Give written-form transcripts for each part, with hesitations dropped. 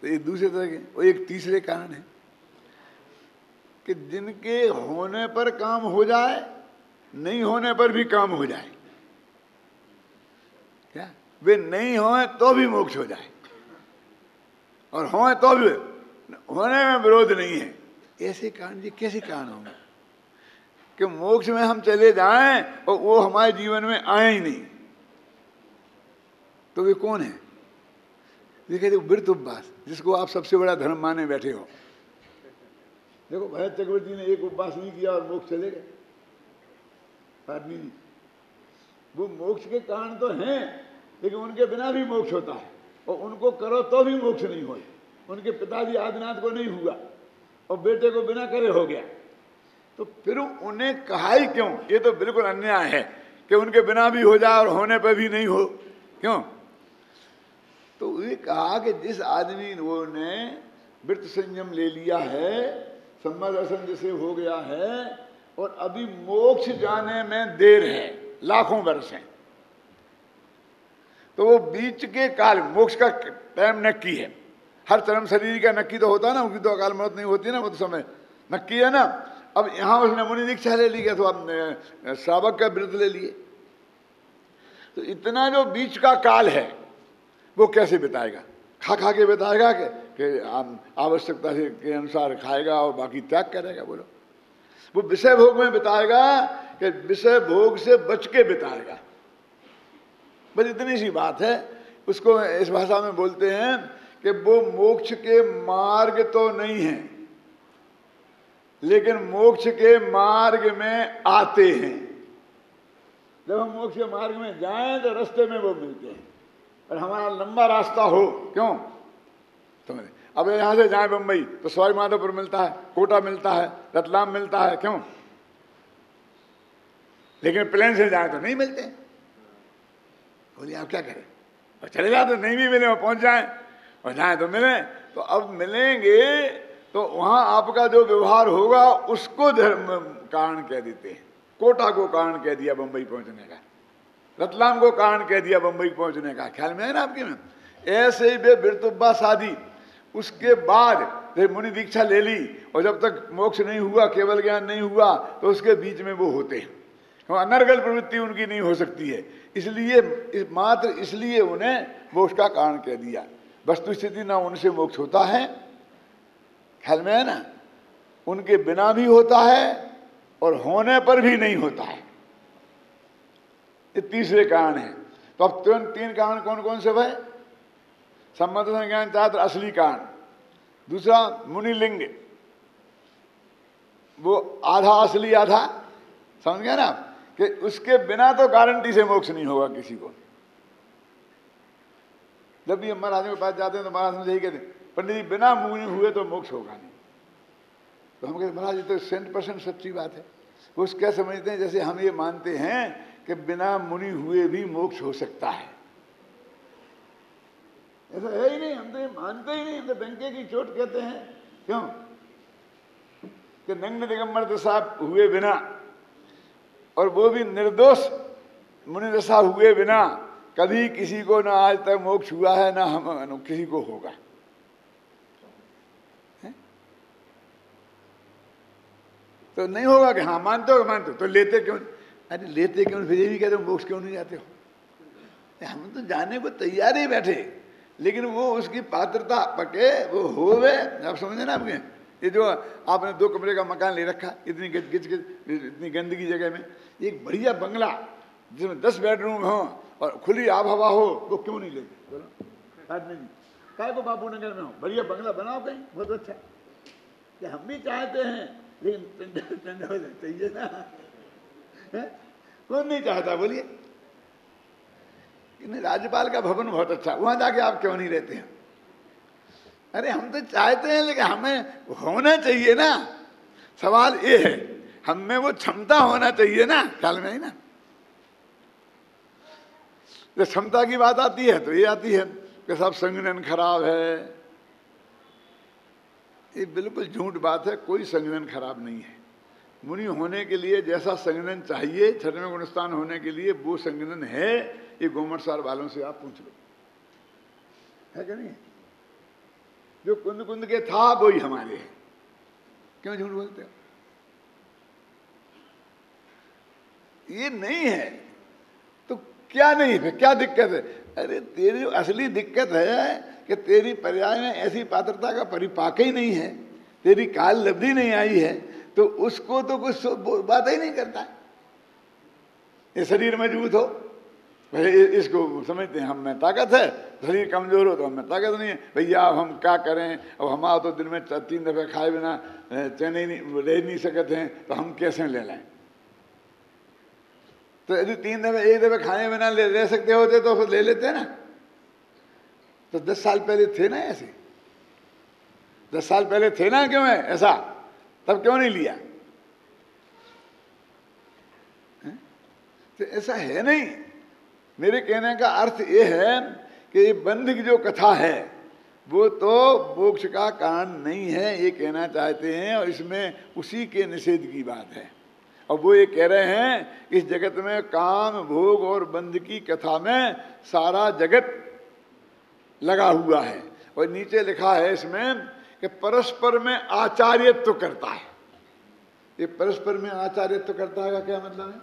तो ये दूसरे तरह के। और एक तीसरे कारण है कि जिनके होने पर काम हो जाए, नहीं होने पर भी काम हो जाए। क्या वे नहीं होए तो भी मोक्ष हो जाए, और होए तो भी होने में विरोध नहीं है। ऐसे कारण जी कैसे कारण होंगे कि मोक्ष में हम चले जाएं और वो हमारे जीवन में आए ही नहीं? तो वे कौन है? ये कहते वृत्त उपवास, जिसको आप सबसे बड़ा धर्म माने बैठे हो। देखो भरत चक्रवर्ती ने एक उपवास नहीं किया और मोक्ष चले गए। आदमी नहीं, वो मोक्ष के कारण तो हैं, लेकिन उनके बिना भी मोक्ष होता है, और उनको करो तो भी मोक्ष नहीं हो। उनके पिताजी आदिनाथ को नहीं हुआ और बेटे को बिना करे हो गया, तो फिर उन्हें कहा ही क्यों? ये तो बिल्कुल अन्याय है कि उनके बिना भी हो जाए और होने पर भी नहीं हो। क्यों? तो ये कहा कि जिस आदमी वो ने व्रत संयम ले लिया है, सम्मा दर्शन जैसे हो गया है, और अभी मोक्ष जाने में देर है, लाखों वर्ष है, तो वो बीच के काल, मोक्ष का टाइम नक्की है। हर चरम शरीर का नक्की तो होता है ना, उनकी तो अकाल मौत नहीं होती ना, वो तो समय नक्की है ना। अब यहाँ उसने मुनि दीक्षा ले ली, तो अब श्रावक का व्रत ले लिए, तो इतना जो बीच का काल है वो कैसे बिताएगा? खा खा के बिताएगा कि आवश्यकता के अनुसार खाएगा और बाकी त्याग करेगा? बोलो, वो विषय भोग में बिताएगा कि विषय भोग से बच के बिताएगा? बस इतनी सी बात है। उसको इस भाषा में बोलते हैं कि वो मोक्ष के मार्ग तो नहीं है, लेकिन मोक्ष के मार्ग में आते हैं। जब हम मोक्ष के मार्ग में जाएं तो रास्ते में वो मिलते हैं, और हमारा लंबा रास्ता हो। क्यों? समझे? अब यहाँ से जाए बम्बई तो सवाई माधोपुर मिलता है, कोटा मिलता है, रतलाम मिलता है। क्यों? लेकिन प्लेन से जाए तो नहीं मिलते। बोलिए आप क्या करें? और चले जाए तो नहीं भी मिले, और पहुंच जाए, और जाए तो मिले। तो अब मिलेंगे तो वहां आपका जो व्यवहार होगा उसको धर्म कारण कह देते हैं। कोटा को कारण कह दिया बम्बई पहुंचने का, रतलाम को कारण कह दिया बम्बई पहुंचने का। ख्याल में है ना आपके में? ऐसे ही वे व्रतोपवास शादी, उसके बाद मुनि दीक्षा ले ली, और जब तक मोक्ष नहीं हुआ, केवल ज्ञान नहीं हुआ, तो उसके बीच में वो होते हैं। अनर्गल प्रवृत्ति उनकी नहीं हो सकती है, इसलिए मात्र इसलिए उन्हें मोक्ष का कारण कह दिया। वस्तु स्थिति ना उनसे मोक्ष होता है, ख्याल में है ना, उनके बिना भी होता है और होने पर भी नहीं होता है। ये तीसरे कारण है। तो अब तीन कारण कौन कौन से भाई? सम्मत ज्ञान चात्र असली कारण, दूसरा मुनिलिंग, वो आधा असली आधा, समझ गया ना, कि उसके बिना तो गारंटी से मोक्ष नहीं होगा किसी को। जब भी हम महाराजों के पास जाते हैं तो महाराज मुझे यही कहते हैं, पंडित जी बिना मुनि हुए तो मोक्ष होगा नहीं। तो हम कहते महाराज ये तो 100% सच्ची बात है। वो क्या समझते हैं, जैसे हम ये मानते हैं कि बिना मुनि हुए भी मोक्ष हो सकता है। ऐसा है ही नहीं, हम तो ये मानते ही नहीं, हम तो डंके की चोट कहते हैं। क्यों? कि नग्न दिगंबर दशा हुए बिना, और वो भी निर्दोष मुनि दशा हुए बिना, कभी किसी को ना आज तक मोक्ष हुआ है, ना हम किसी को होगा। तो नहीं होगा कि हाँ मानते हो मानते हो, तो लेते क्यों? अरे लेते क्यों? फिर ये भी कहते हो मोक्ष क्यों नहीं जाते हो? हम तो जाने को तैयार ही बैठे, लेकिन वो उसकी पात्रता पके वो होवे। आप समझे ना? आपके ये जो आपने 2 कमरे का मकान ले रखा, इतनी इतनी गंदगी जगह में, एक बढ़िया बंगला जिसमें 10 बेडरूम हो और खुली आब हवा हो, वो क्यों नहीं लेते? बोलो आदमी जी, काय को बापू नगर में हो, बढ़िया बंगला बनाओ कहीं, बहुत अच्छा। क्या हम भी चाहते हैं, लेकिन ठंडा हो चाहिए ना, कौन नहीं चाहता? बोलिए। राज्यपाल का भवन बहुत अच्छा, वहां जाके आप क्यों नहीं रहते हैं? अरे हम तो चाहते हैं, लेकिन हमें होना चाहिए ना। सवाल ये है, हम में वो क्षमता होना चाहिए ना, ख्याल में है ना। जब क्षमता की बात आती है तो ये आती है कि सब संगठन खराब है। ये बिल्कुल झूठ बात है, कोई संगठन खराब नहीं है। मुनि होने के लिए जैसा संगठन चाहिए, छठवें गुणस्थान होने के लिए वो संगठन है। ये गोमटसार वालों से आप पूछ लो, है कि नहीं? जो कुंद कुंद के था वही हमारे हैं। क्यों झूठ बोलते हो? ये नहीं है तो क्या नहीं है, क्या दिक्कत है? अरे तेरी असली दिक्कत है कि तेरी पर्याय में ऐसी पात्रता का परिपाक ही नहीं है, तेरी काल लब्धि नहीं आई है, तो उसको तो कुछ बात ही नहीं करता है। ये शरीर मजबूत हो, भाई इसको समझते हैं हम में ताकत है, शरीर कमजोर हो तो हम में ताकत नहीं है। भैया अब हम क्या करें, अब हमारा तो दिन में 3 दफे खाए बिना चैन ही नहीं रह नहीं सकते हैं, तो हम कैसे ले लें? तो यदि 3 दफे 1 दफे खाए बिना ले सकते होते तो फिर ले लेते ना। तो 10 साल पहले थे ना ऐसे, 10 साल पहले थे ना, क्यों है ऐसा? तब क्यों नहीं लिया? तो ऐसा है नहीं। मेरे कहने का अर्थ ये है कि ये बंध की जो कथा है वो तो मोक्ष का कारण नहीं है, ये कहना चाहते हैं, और इसमें उसी के निषेध की बात है। और वो ये कह रहे हैं इस जगत में काम भोग और बंध की कथा में सारा जगत लगा हुआ है। और नीचे लिखा है इसमें कि परस्पर में आचार्यत्व करता है। ये परस्पर में आचार्यत्व करता है का क्या मतलब है?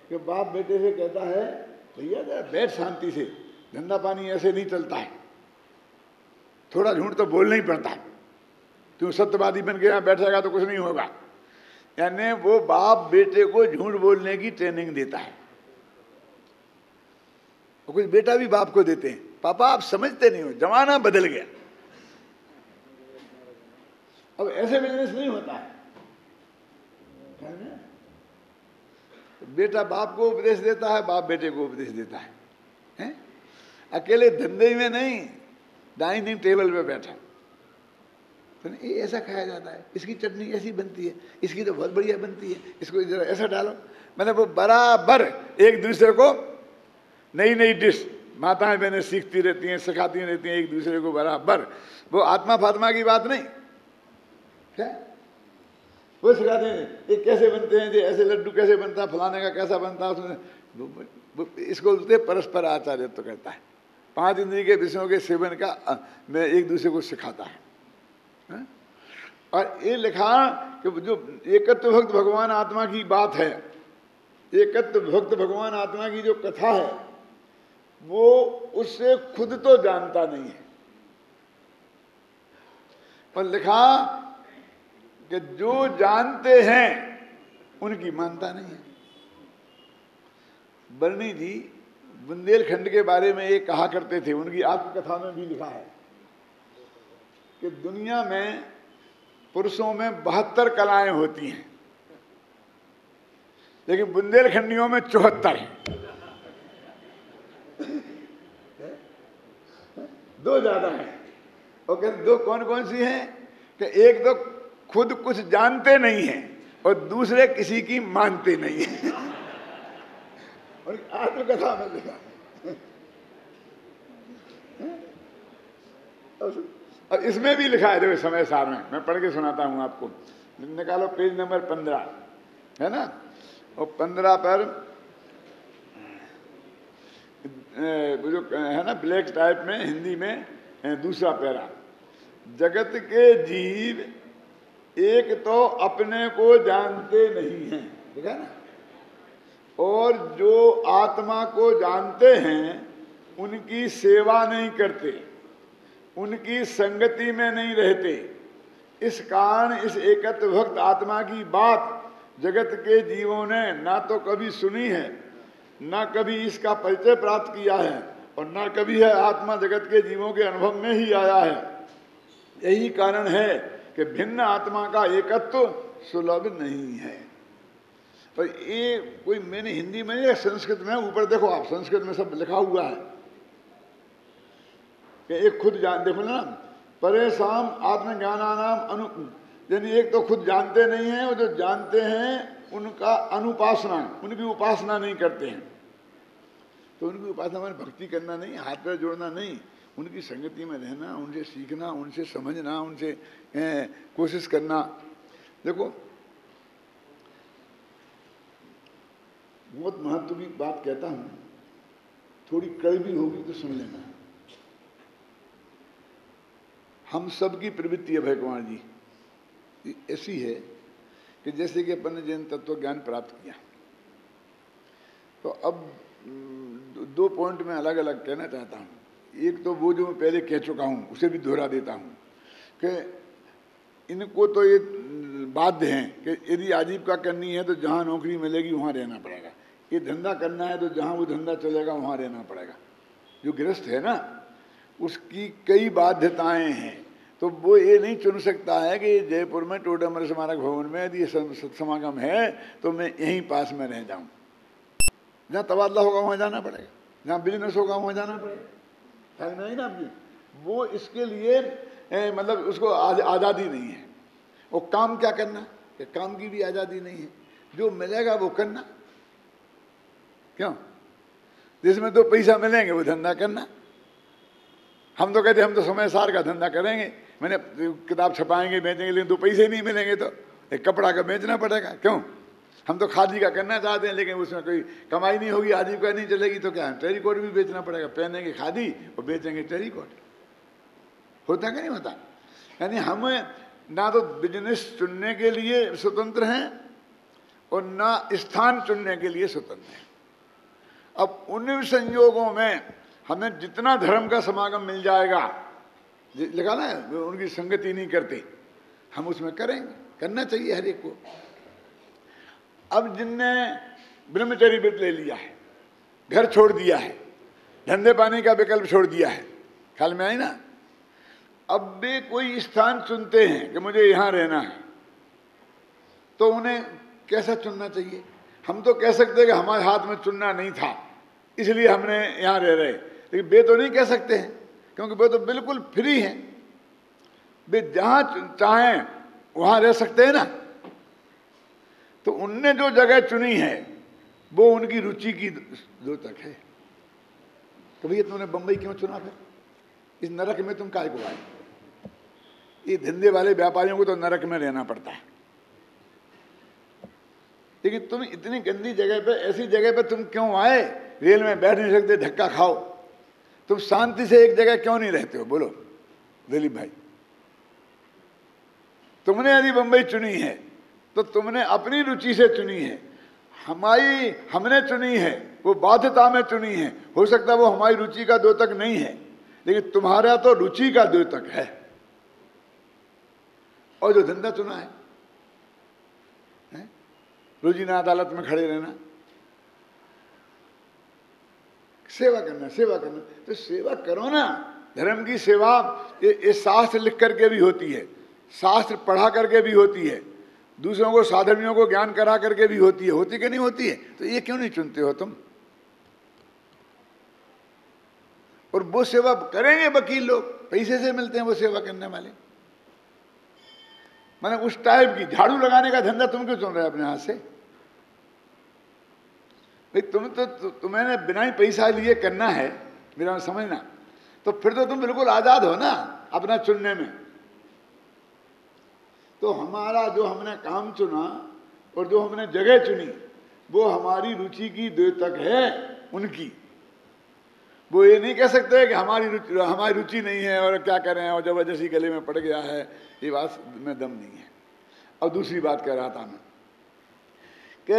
कि बाप बेटे से कहता है भैया जरा बैठ शांति से, धंधा पानी ऐसे नहीं चलता है, थोड़ा झूठ तो बोलना ही पड़ता है, तू सत्यवादी बन के यहाँ बैठेगा तो कुछ नहीं होगा। यानी वो बाप बेटे को झूठ बोलने की ट्रेनिंग देता है। और कुछ बेटा भी बाप को देते हैं, पापा आप समझते नहीं हो, जमाना बदल गया, अब ऐसे बिजनेस नहीं होता है। बेटा बाप को उपदेश देता है, बाप बेटे को उपदेश देता है, हैं? अकेले धंधे में नहीं, डाइनिंग टेबल पे बैठा तो ये ऐसा खाया जाता है, इसकी चटनी ऐसी बनती है, इसकी तो बहुत बढ़िया बनती है, इसको जरा ऐसा डालो। मतलब वो बराबर एक दूसरे को नई नई डिश माताएं बहनें सीखती रहती हैं, सिखाती रहती हैं एक दूसरे को बराबर। वो आत्मा फात्मा की बात नहीं है, वो सिखाते हैं ये कैसे बनते हैं, ये ऐसे लड्डू कैसे बनता है, फलाने का कैसा बनता है, उसमें इसको बोलते परस्पर आचार्यत्व करता है। 5 इंद्रिय के विषयों के सेवन का मैं एक दूसरे को सिखाता है। और ये लिखा कि जो एकत्व भक्त भगवान आत्मा की बात है, एकत्व भक्त भगवान आत्मा की जो कथा है वो उससे खुद तो जानता नहीं है, पर लिखा कि जो जानते हैं उनकी मानता नहीं है। बरनी जी बुंदेलखंड के बारे में ये कहा करते थे, उनकी आत्मकथा में भी लिखा है कि दुनिया में पुरुषों में 72 कलाएं होती हैं, लेकिन बुंदेलखंडियों में 74 हैं। 2 ज्यादा हैं। और कहते 2 कौन कौन सी हैं? कि एक तो खुद कुछ जानते नहीं हैं और दूसरे किसी की मानते नहीं हैं। और आत्मकथा में लिखा और इसमें भी लिखा है, देखो समय सार में मैं पढ़ के सुनाता हूं आपको। निकालो पेज नंबर 15 है ना, और 15 पर जो है ना ब्लैक टाइप में हिंदी में दूसरा पैरा, जगत के जीव एक तो अपने को जानते नहीं हैं, देखा ना, और जो आत्मा को जानते हैं उनकी सेवा नहीं करते, उनकी संगति में नहीं रहते। इस कारण इस एकत्व भक्त आत्मा की बात जगत के जीवों ने ना तो कभी सुनी है, ना कभी इसका परिचय प्राप्त किया है, और ना कभी है आत्मा जगत के जीवों के अनुभव में ही आया है। यही कारण है कि भिन्न आत्मा का एकत्व सुलभ नहीं है। पर ये कोई मैंने हिंदी में या संस्कृत में, ऊपर देखो आप संस्कृत में सब लिखा हुआ है कि एक खुद जान, देखो ना, परेशान आत्मज्ञानानाम अनु, यानी एक तो खुद जानते नहीं हैं और जो जानते हैं उनका अनुपासना, उनकी उपासना नहीं करते हैं। तो उनकी उपासना में भक्ति करना नहीं, हाथ पैर जोड़ना नहीं, उनकी संगति में रहना, उनसे सीखना, उनसे समझना, उनसे कोशिश करना। देखो बहुत महत्व की बात कहता हूं, थोड़ी कड़वी होगी तो सुन लेना। हम सबकी प्रवृत्ति है अभय कुमार जी ऐसी है कि जैसे कि अपन ने जैन तत्व ज्ञान प्राप्त किया, तो अब 2 पॉइंट में अलग अलग कहना चाहता हूँ। एक तो वो जो मैं पहले कह चुका हूँ उसे भी दोहरा देता हूँ कि इनको तो ये बाध्य हैं कि यदि आजीविका करनी है तो जहाँ नौकरी मिलेगी वहाँ रहना पड़ेगा, ये धंधा करना है तो जहाँ वो धंधा चलेगा वहाँ रहना पड़ेगा। जो गृहस्थ है ना उसकी कई बाध्यताएं हैं, तो वो ये नहीं चुन सकता है कि जयपुर में टोडामल स्मारक भवन में यदि सत्समागम है तो मैं यहीं पास में रह जाऊँ। जहाँ तबादला होगा वहाँ जाना पड़ेगा, जहाँ बिजनेस होगा वहाँ जाना पड़ेगा। ख्याल में आई ना आपकी? वो इसके लिए मतलब उसको आज़ादी नहीं है। वो काम क्या करना, कि काम की भी आज़ादी नहीं है, जो मिलेगा वो करना। क्यों? जिसमें 2 पैसा मिलेंगे वो धंधा करना। हम तो कहते हम तो समय सार का धंधा करेंगे, मैंने किताब छपाएंगे बेचेंगे, लेकिन 2 पैसे नहीं मिलेंगे तो एक कपड़ा का बेचना पड़ेगा। क्यों? हम तो खादी का करना चाहते हैं लेकिन उसमें कोई कमाई नहीं होगी, आजीविका नहीं चलेगी, तो क्या टेरिकॉट भी बेचना पड़ेगा। पहनेंगे खादी और बेचेंगे टेरिकॉट। होता कि नहीं होता? यानी हम ना तो बिजनेस चुनने के लिए स्वतंत्र हैं और ना स्थान चुनने के लिए स्वतंत्र हैं। अब उन संयोगों में हमें जितना धर्म का समागम मिल जाएगा, लिखा ना उनकी संगति नहीं करते, हम उसमें करेंगे, करना चाहिए हर एक को। अब जिनने ब्रह्मचर्य व्रत ले लिया है, घर छोड़ दिया है, धंधे पानी का विकल्प छोड़ दिया है, ख्याल में आई ना, अब वे कोई स्थान चुनते हैं कि मुझे यहाँ रहना है, तो उन्हें कैसा चुनना चाहिए? हम तो कह सकते हैं कि हमारे हाथ में चुनना नहीं था इसलिए हमने यहाँ रह रहे, लेकिन वे तो नहीं कह सकते हैं क्योंकि वे तो बिल्कुल फ्री हैं, वे जहाँ चाहें वहाँ रह सकते हैं ना। तो उनने जो जगह चुनी है वो उनकी रुचि की जो तक है। तो भैया तुमने बंबई क्यों चुना? फिर इस नरक में तुम काय को आए? ये धंधे वाले व्यापारियों को तो नरक में रहना पड़ता है, लेकिन तुम इतनी गंदी जगह पे, ऐसी जगह पे तुम क्यों आए? रेल में बैठ नहीं सकते, धक्का खाओ, तुम शांति से एक जगह क्यों नहीं रहते हो? बोलो दिलीप भाई, तुमने यदि बंबई चुनी है तो तुमने अपनी रुचि से चुनी है, हमने चुनी है वो बाध्यता में चुनी है। हो सकता है वो हमारी रुचि का द्योतक नहीं है, लेकिन तुम्हारा तो रुचि का द्योतक है। और जो धंधा चुना है, रोजीना अदालत में खड़े रहना, सेवा करना, सेवा करना, तो सेवा करो ना। धर्म की सेवा ये शास्त्र लिख करके भी होती है, शास्त्र पढ़ा करके भी होती है, दूसरों को साधर्मियों को ज्ञान करा करके भी होती है। होती कि नहीं होती है? तो ये क्यों नहीं चुनते हो तुम? और वो सेवा करेंगे वकील लोग, पैसे से मिलते हैं वो सेवा करने वाले। मैंने उस टाइप की झाड़ू लगाने का धंधा तुम क्यों चुन रहे हो अपने हाथ से? भाई तुम्हें बिना ही पैसा लिए करना है, मेरा समझना, तो फिर तो तुम बिल्कुल आजाद हो ना अपना चुनने में। तो हमारा जो हमने काम चुना और जो हमने जगह चुनी वो हमारी रुचि की द्योतक है उनकी। वो ये नहीं कह सकते कि हमारी रुचि नहीं है और क्या करें और जबरदस्ती गले में पड़ गया है, ये बात में दम नहीं है। और दूसरी बात कह रहा था मैं कि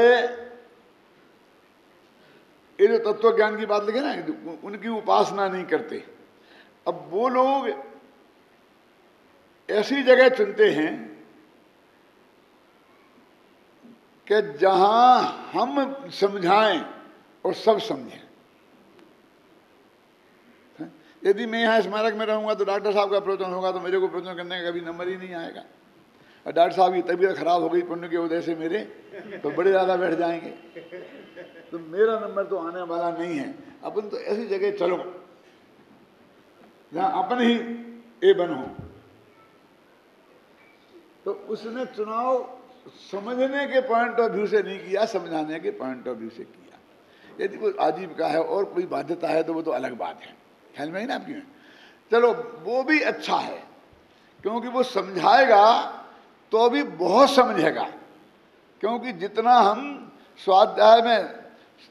ये जो तत्व ज्ञान की बात लगे ना, उनकी उपासना नहीं करते। अब वो लोग ऐसी जगह चुनते हैं कि जहां हम समझाएं और सब समझें। यदि मैं यहाँ स्मारक में रहूंगा तो डॉक्टर साहब का प्रवचन होगा तो मेरे को प्रवचन करने का कभी नंबर ही नहीं आएगा, और डॉक्टर साहब की तबीयत खराब हो गई पुण्य के वजह से मेरे, तो बड़े ज़्यादा बैठ जाएंगे, तो मेरा नंबर तो आने वाला नहीं है। अपन तो ऐसी जगह चलो जहाँ अपन ही ए बन हो। तो उसने चुनाव समझने के पॉइंट ऑफ व्यू से नहीं किया, समझाने के पॉइंट ऑफ व्यू से किया। यदि कोई आजीविका है और कोई बाध्यता है तो वो तो अलग बात है, ख्याल में ही ना आपकी। चलो वो भी अच्छा है क्योंकि वो समझाएगा तो भी बहुत समझेगा, क्योंकि जितना हम स्वाध्याय में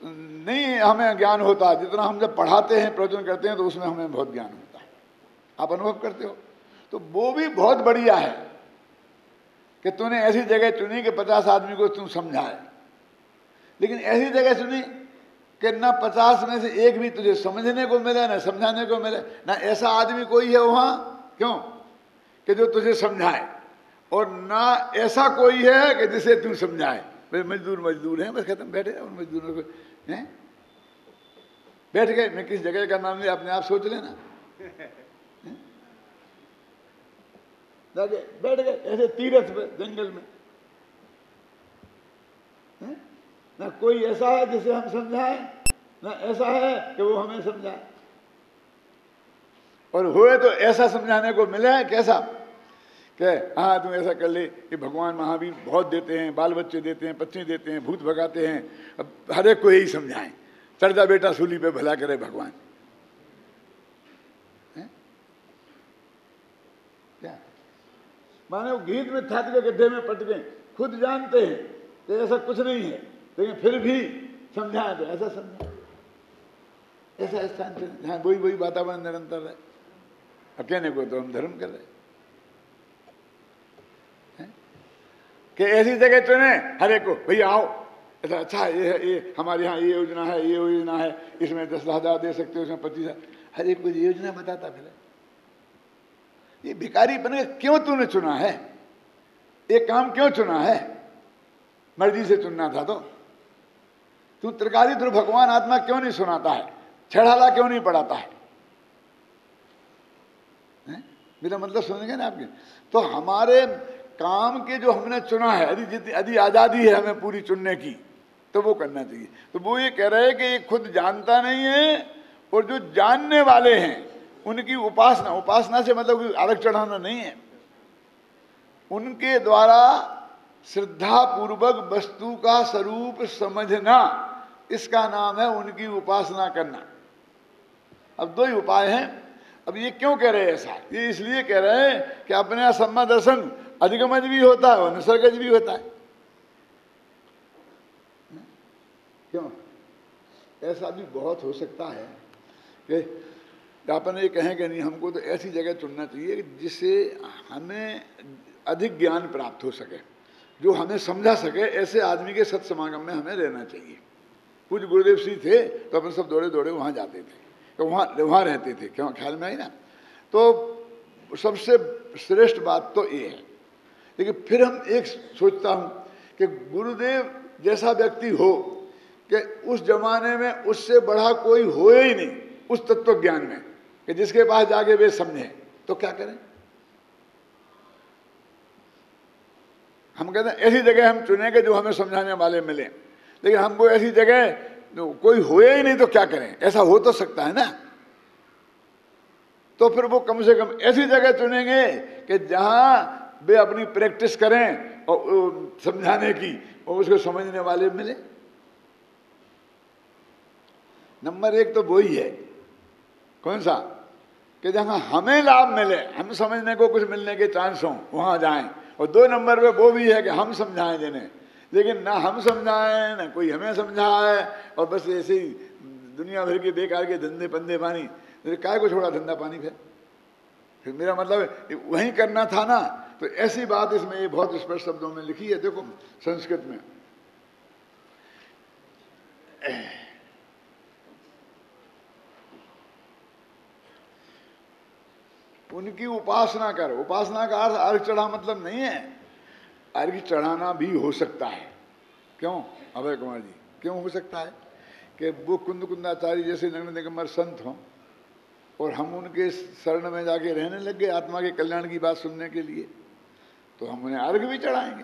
नहीं हमें ज्ञान होता, जितना हम जब पढ़ाते हैं प्रवचन करते हैं तो उसमें हमें बहुत ज्ञान होता है। आप अनुभव करते हो। तो वो भी बहुत बढ़िया है कि तूने ऐसी जगह चुनी कि 50 आदमी को तू समझाए, लेकिन ऐसी जगह चुनी कि ना 50 में से एक भी तुझे समझने को मिले ना समझाने को मिले, ना ऐसा आदमी कोई है वहां क्यों कि जो तुझे समझाए, और ना ऐसा कोई है कि जिसे तू समझाए। मजदूर हैं, बस खत्म, बैठे उन मजदूरों को हैं, बैठ गए। मैं किस जगह का नाम लिया, अपने आप सोच लेना। बैठ गए ऐसे तीरथ पे, जंगल में। ना कोई ऐसा है जिसे हम समझाएं, ना ऐसा है कि वो हमें समझाए, और हुए तो ऐसा समझाने को मिले है कैसा कि हाँ तुम ऐसा कर ले कि भगवान महावीर बहुत देते हैं, बाल बच्चे देते हैं, पत्नी देते हैं, भूत भगाते हैं, अब हर एक को यही समझाएं, चढ़ जा बेटा सूली पे भला करे भगवान। क्या माने वो गीत में थक के गड्ढे में पट गए, खुद जानते हैं कि ऐसा कुछ नहीं है, लेकिन फिर भी समझाएं तो ऐसा समझाएं, ऐसा स्थान जहाँ वही वातावरण निरंतर है। अब कहने को तो हम धर्म कर रहे कि ऐसी जगह चुने हर एक को, भैया आओ ऐसा अच्छा ये हमारे यहाँ ये योजना है, ये योजना है, इसमें 10,000 दे सकते हो, इसमें 25,000, हर एक को योजना बताता फिर। ये भिखारी बने क्यों तूने चुना है, एक काम क्यों चुना है, मर्जी से चुनना था तो तू त्रिकाली ध्रुव भगवान आत्मा क्यों नहीं सुनाता है, छेड़ाला क्यों नहीं पढ़ाता है? मेरा मतलब सुनेंगे ना आपके। तो हमारे काम के जो हमने चुना है, यदि आजादी है हमें पूरी चुनने की, तो वो करना चाहिए। तो वो ये कह रहे हैं कि ये खुद जानता नहीं है, और जो जानने वाले हैं उनकी उपासना से मतलब अर्घ चढ़ाना नहीं है, उनके द्वारा श्रद्धा पूर्वक वस्तु का स्वरूप समझना, इसका नाम है उनकी उपासना करना। अब दो ही उपाय हैं। अब ये क्यों कह रहे हैं ऐसा? ये इसलिए कह रहे हैं कि अपने असम्मा दर्शन अधिगमज भी होता है और निसर्गज भी होता है। क्यों? ऐसा भी बहुत हो सकता है कि अपन ये कहें कि नहीं, हमको तो ऐसी जगह चुनना चाहिए जिससे हमें अधिक ज्ञान प्राप्त हो सके, जो हमें समझा सके। ऐसे आदमी के सत्समागम में हमें रहना चाहिए। कुछ गुरुदेव श्री थे तो अपन सब दौड़े दौड़े वहाँ जाते थे, तो वहाँ रहते थे। क्यों? ख्याल में आई ना? तो सबसे श्रेष्ठ बात तो ये है। लेकिन फिर हम एक सोचता हूँ कि गुरुदेव जैसा व्यक्ति हो कि उस जमाने में उससे बड़ा कोई हो ही नहीं उस तत्व ज्ञान में, कि जिसके पास जाके वे समझे, तो क्या करें? हम कहते हैं ऐसी जगह हम चुनेंगे जो हमें समझाने वाले मिले, लेकिन हमको ऐसी जगह कोई होए ही नहीं, तो क्या करें? ऐसा हो तो सकता है ना। तो फिर वो कम से कम ऐसी जगह चुनेंगे कि जहां वे अपनी प्रैक्टिस करें और समझाने की, और उसको समझने वाले मिले। नंबर एक तो वही है, कौन सा? कि जहां हमें लाभ मिले, हम समझने को कुछ मिलने के चांस हों, वहां जाएं। और 2 नंबर पे वो भी है कि हम समझाएं जिन्हें, लेकिन ना हम समझाएं ना कोई हमें समझाए, और बस ऐसे ही दुनिया भर के बेकार के धंधे पंधे पानी। काय को छोड़ा धंधा पानी? फिर मेरा मतलब वहीं करना था ना। तो ऐसी बात इसमें ये बहुत स्पष्ट शब्दों में लिखी है, देखो संस्कृत में। उनकी उपासना कर। उपासना का अर्थ अर्घ चढ़ा मतलब नहीं है, अर्घ चढ़ाना भी हो सकता है। क्यों अभय कुमार जी? क्यों हो सकता है? कि वो कुंद कुंदाचार्य जैसे नग्न दिगंबर संत हों और हम उनके शरण में जाके रहने लग गए आत्मा के कल्याण की बात सुनने के लिए, तो हम उन्हें अर्घ भी चढ़ाएंगे।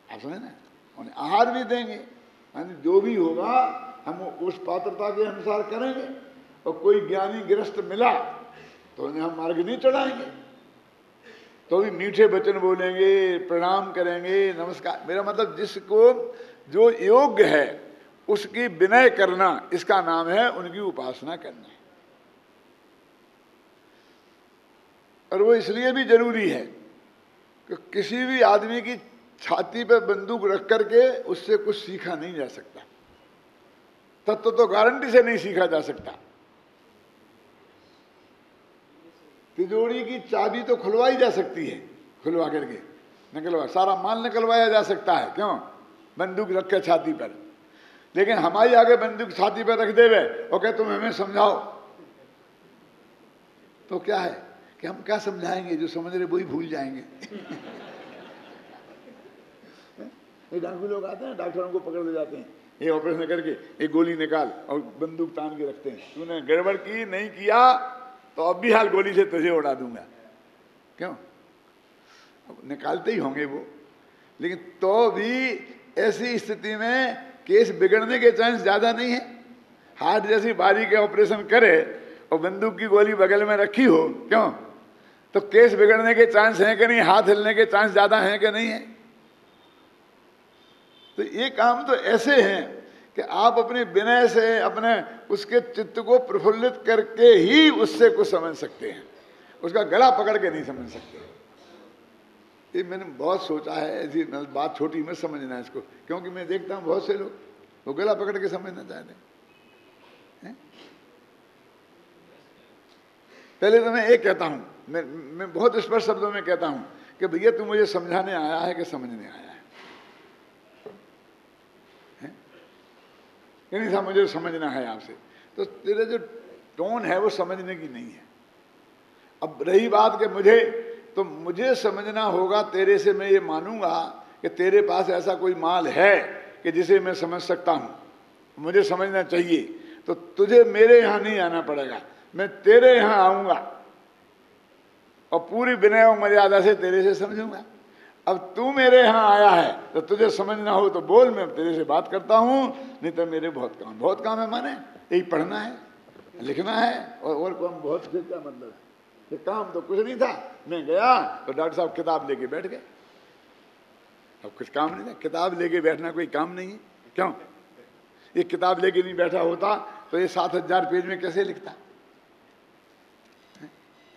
आप समझे ना? उन्हें आहार भी देंगे, यानी जो भी होगा हम उस पात्रता के अनुसार करेंगे। और कोई ज्ञानी गृहस्थ मिला तो उन्हें हम अर्घ नहीं चढ़ाएंगे, तो भी मीठे वचन बोलेंगे, प्रणाम करेंगे, नमस्कार। मेरा मतलब जिसको जो योग्य है उसकी विनय करना, इसका नाम है उनकी उपासना करना। और वो इसलिए भी जरूरी है कि किसी भी आदमी की छाती पर बंदूक रख करके उससे कुछ सीखा नहीं जा सकता। तत्व तो गारंटी से नहीं सीखा जा सकता। तिजोरी की चाबी तो खुलवाई जा सकती है, खुलवा करके निकलवा, सारा माल निकलवाया जा सकता है, क्यों? बंदूक रख के छाती पर। लेकिन हमारी आगे बंदूक छाती पर रख देवे और कहे तुम हमें समझाओ, तो क्या है कि हम क्या समझाएंगे? जो समझ रहे वही भूल जाएंगे। ये डाकू लोग आते हैं, डॉक्टरों को पकड़ ले जाते हैं, ये ऑपरेशन करके एक गोली निकाल और बंदूक तान के रखते हैं, तूने गड़बड़ की नहीं किया तो अब भी हाल गोली से तुझे उड़ा दूंगा, क्यों? अब निकालते ही होंगे वो। लेकिन तो भी ऐसी स्थिति में केस बिगड़ने के चांस ज्यादा नहीं है। हार्ट जैसी बारी के ऑपरेशन करे और बंदूक की गोली बगल में रखी हो, क्यों? तो केस बिगड़ने के चांस हैं कि नहीं? हाथ हिलने के चांस ज्यादा हैं कि नहीं है? तो ये काम तो ऐसे हैं कि आप अपने विनय से, अपने उसके चित्त को प्रफुल्लित करके ही उससे कुछ समझ सकते हैं, उसका गला पकड़ के नहीं समझ सकते। ये मैंने बहुत सोचा है, ऐसी बात छोटी मत समझना इसको, क्योंकि मैं देखता हूँ बहुत से लोग वो गला पकड़ के समझना चाहते हैं। पहले तो मैं एक कहता हूँ, मैं बहुत स्पष्ट शब्दों में कहता हूँ कि भैया तू मुझे समझाने आया है कि समझने आया है? नहीं था, मुझे समझना है आपसे, तो तेरे जो टोन है वो समझने की नहीं है। अब रही बात कि मुझे, तो मुझे समझना होगा तेरे से। मैं ये मानूंगा कि तेरे पास ऐसा कोई माल है कि जिसे मैं समझ सकता हूँ, मुझे समझना चाहिए, तो तुझे मेरे यहाँ नहीं आना पड़ेगा, मैं तेरे यहाँ आऊँगा और पूरी विनय और मर्यादा से तेरे से समझूंगा। अब तू मेरे यहाँ आया है तो तुझे समझना हो तो बोल, मैं तेरे से बात करता हूँ, नहीं तो मेरे बहुत काम है, माने यही पढ़ना है, लिखना है, और काम बहुत से क्या मतलब है? ये काम तो कुछ नहीं था, मैं गया तो डॉक्टर साहब किताब लेके बैठ गए, अब कुछ काम नहीं था। किताब लेके बैठना कोई काम नहीं है, क्यों? ये किताब लेके नहीं बैठा होता तो ये 7000 पेज में कैसे लिखता?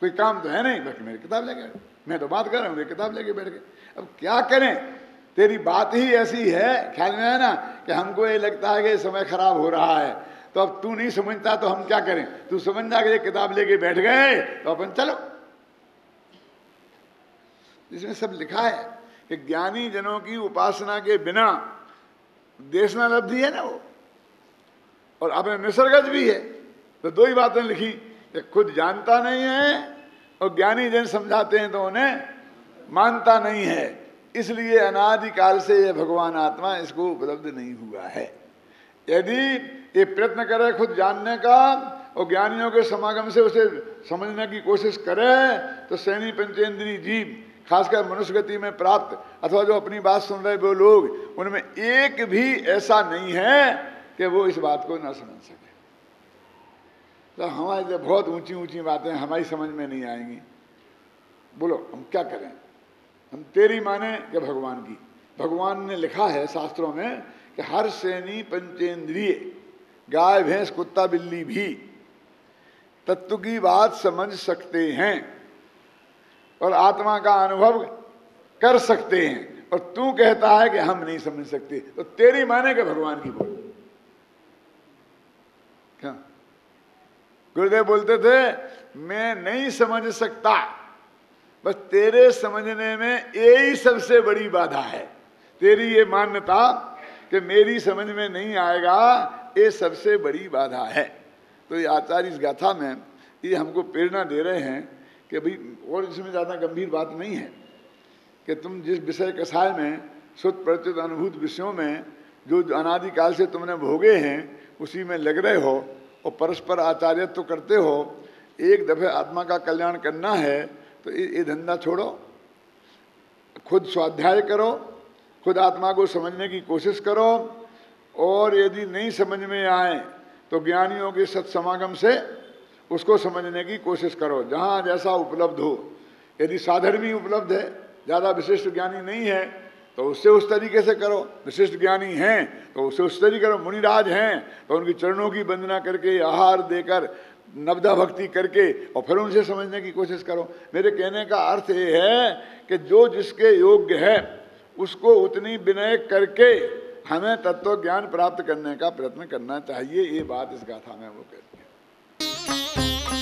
कोई काम तो है नहीं, बस मेरी किताब लेके, मैं तो बात कर रहा हूँ, किताब लेके बैठ गए। अब क्या करें, तेरी बात ही ऐसी है, ख्याल में है ना, कि हमको ये लगता है कि समय खराब हो रहा है, तो अब तू नहीं समझता तो हम क्या करें? तू समझना कि ये किताब लेके बैठ गए तो अपन चलो। इसमें सब लिखा है कि ज्ञानी जनों की उपासना के बिना देशना लब्धि है ना वो, और अपने निसर्गज भी है। तो दो ही बातें लिखी कि खुद जानता नहीं है और ज्ञानी जन समझाते हैं तो उन्हें मानता नहीं है, इसलिए अनादिकाल से यह भगवान आत्मा इसको उपलब्ध नहीं हुआ है। यदि ये प्रयत्न करे खुद जानने का और ज्ञानियों के समागम से उसे समझने की कोशिश करे, तो सैनी पंचेंद्रीय जीव, खासकर मनुष्य गति में प्राप्त अथवा जो अपनी बात सुन रहे वो लोग, उनमें एक भी ऐसा नहीं है कि वो इस बात को ना समझ सके। तो हमारी जब बहुत ऊंची ऊंची बातें हमारी समझ में नहीं आएंगी, बोलो हम क्या करें? हम तेरी माने कि भगवान की? भगवान ने लिखा है शास्त्रों में कि हर सैनी पंचेंद्रिय, गाय भैंस कुत्ता बिल्ली भी तत्व की बात समझ सकते हैं और आत्मा का अनुभव कर सकते हैं, और तू कहता है कि हम नहीं समझ सकते। तो तेरी माने कि भगवान की बोल? क्या गुरुदेव बोलते थे, मैं नहीं समझ सकता, बस तेरे समझने में यही सबसे बड़ी बाधा है। तेरी ये मान्यता कि मेरी समझ में नहीं आएगा, ये सबसे बड़ी बाधा है। तो ये आचार्य इस गाथा में ये हमको प्रेरणा दे रहे हैं कि भाई, और इसमें ज़्यादा गंभीर बात नहीं है कि तुम जिस विषय कसाय में, शुद्ध परिचित अनुभूत विषयों में जो अनादिकाल से तुमने भोगे हैं उसी में लग रहे हो और परस्पर आचार्यत्व तो करते हो। एक दफे आत्मा का कल्याण करना है तो ये धंधा छोड़ो, खुद स्वाध्याय करो, खुद आत्मा को समझने की कोशिश करो, और यदि नहीं समझ में आए तो ज्ञानियों के सत्समागम से उसको समझने की कोशिश करो, जहाँ जैसा उपलब्ध हो। यदि साधर्मी उपलब्ध है, ज़्यादा विशिष्ट ज्ञानी नहीं है, तो उससे उस तरीके से करो। विशिष्ट ज्ञानी हैं तो उससे उस तरीके करो। मुनिराज हैं तो उनकी चरणों की वंदना करके, आहार देकर, नवदा भक्ति करके, और फिर उनसे समझने की कोशिश करो। मेरे कहने का अर्थ ये है कि जो जिसके योग्य है उसको उतनी विनय करके हमें तत्व ज्ञान प्राप्त करने का प्रयत्न करना चाहिए। ये बात इस गाथा में वो कहती है।